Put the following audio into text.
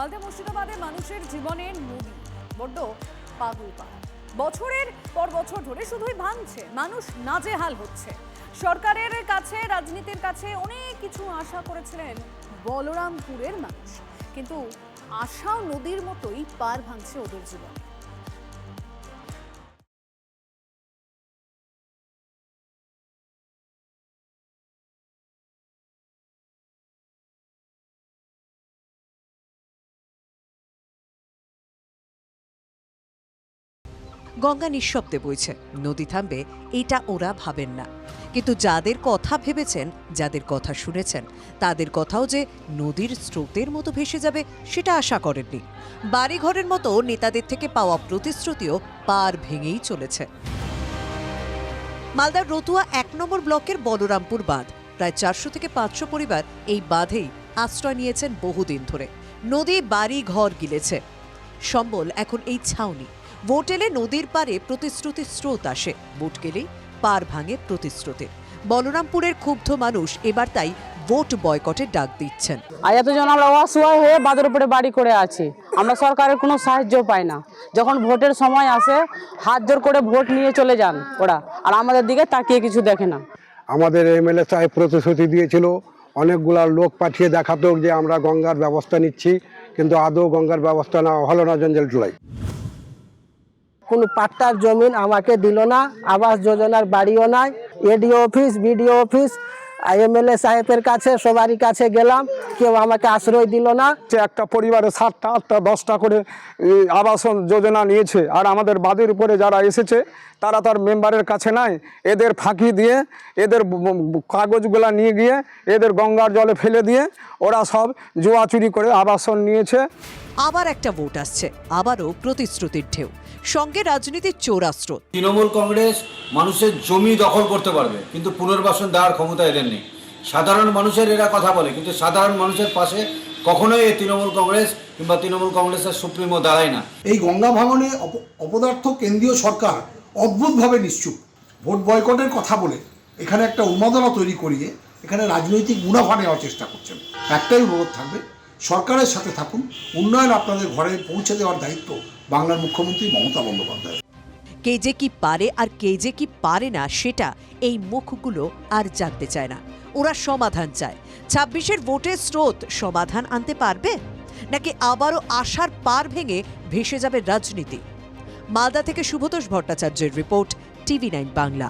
মালদা মুর্শিদাবাদে মানুষের জীবনের নদী বড্ড পাগল পাড়া। বছরের পর বছর ধরে শুধুই ভাঙছে, মানুষ নাজেহাল হচ্ছে। সরকারের কাছে, রাজনীতির কাছে অনেক কিছু আশা করেছিলেন বলরামপুরের মানুষ, কিন্তু আশাও নদীর মতোই পার ভাঙছে ওদের জীবনে। গঙ্গা নিঃশব্দে বইছে, নদী থামবে এটা ওরা ভাবেন না। কিন্তু যাদের কথা ভেবেছেন, যাদের কথা শুনেছেন, তাদের কথাও যে নদীর স্রোতের মতো ভেসে যাবে সেটা আশা করেননি। বাড়িঘরের মতো নেতাদের থেকে পাওয়া প্রতিশ্রুতিও পার ভেঙেই চলেছে। মালদার রতুয়া ১ নম্বর ব্লকের বলরামপুর বাঁধ, প্রায় ৪০০ থেকে ৫০০ পরিবার এই বাঁধেই আশ্রয় নিয়েছেন বহুদিন ধরে। নদী বাড়ি ঘর গিলেছে, সম্বল এখন এই ছাউনি। ভোট এলে নদীর পারে প্রতিশ্রুতির স্রোত আসে, ভোট গেলেই পার ভাঙে প্রতিশ্রুতির। বলরামপুরের ক্ষুব্ধ মানুষ এবার তাই ভোট বয়কটের ডাক দিচ্ছেন। আর এতজন আমরা অসহায় হয়ে বাঁধের উপরে বাড়ি করে আছি, আমরা সরকারের কোনো সাহায্য পাই না। যখন ভোটের সময় আসে হাত জোর করে ভোট নিয়ে চলে যান ওরা, আর আমাদের দিকে তাকিয়ে কিছু দেখে না। আমাদের এমএলএ সাহেব প্রতিশ্রুতি দিয়েছিল, অনেকগুলা লোক পাঠিয়ে দেখাতো যে আমরা গঙ্গার ব্যবস্থা নিচ্ছি, কিন্তু আদৌ গঙ্গার ব্যবস্থা না হলো না। জঞ্জাল টোলাই কোনো পাট্টার জমিন আমাকে দিল না, আবাস যোজনার বাড়িও নাই। ADO office, BDO office, MLA সাহেবের কাছে সবারই কাছে গেলাম, কেউ আমাকে আশ্রয় দিল না। একটা পরিবারে 7টা 8টা 10টা করে আবাসন যোজনা নিয়েছে, আর আমাদের বাদের উপরে যারা এসেছে তারা তার মেম্বারের কাছে নাই। এদের ফাঁকি দিয়ে, এদের কাগজগুলা নিয়ে গিয়ে এদের গঙ্গার জলে ফেলে দিয়ে ওরা সব জুয়া চুরি করে আবাসন নিয়েছে। আবার একটা ভোট আসছে, আবারও প্রতিশ্রুতির ঢেউ, সঙ্গে রাজনীতির চোরা স্রোত। তৃণমূল কংগ্রেস মানুষের জমি দখল করতে পারবে, কিন্তু পুনর্বাসন দেওয়ার ক্ষমতা এদের নেই। সাধারণ মানুষের এরা কথা বলে, কিন্তু সাধারণ মানুষের পাশে কখনোই এই তৃণমূল কংগ্রেস কিংবা তৃণমূল কংগ্রেসের সুপ্রিমো দাঁড়ায় না। এই গঙ্গা ভাঙনে অপদার্থ কেন্দ্রীয় সরকার অদ্ভুতভাবে নিশ্চুপ। ভোট বয়কটের কথা বলে এখানে একটা উন্মাদনা তৈরি করিয়ে এখানে রাজনৈতিক মুনাফা নেওয়ার চেষ্টা করছেন। একটাই অনুরোধ থাকবে, সরকারের সাথে থাকুন, উন্নয়ন আপনাদের ঘরে পৌঁছে দেওয়ার দায়িত্ব বাংলার মুখ্যমন্ত্রী মমতা বন্দ্যোপাধ্যায়। কে যে কি পারে আর কে যে কি পারে না সেটা এই মুখগুলো আর জানতে চায় না। ওরা সমাধান চায়। ২৬-এর ভোটের স্রোত সমাধান আনতে পারবে, নাকি আবারও আশার পার ভেঙে ভেসে যাবে রাজনীতি? মালদা থেকে শুভতোষ ভট্টাচার্যের রিপোর্ট, টিভি9 বাংলা।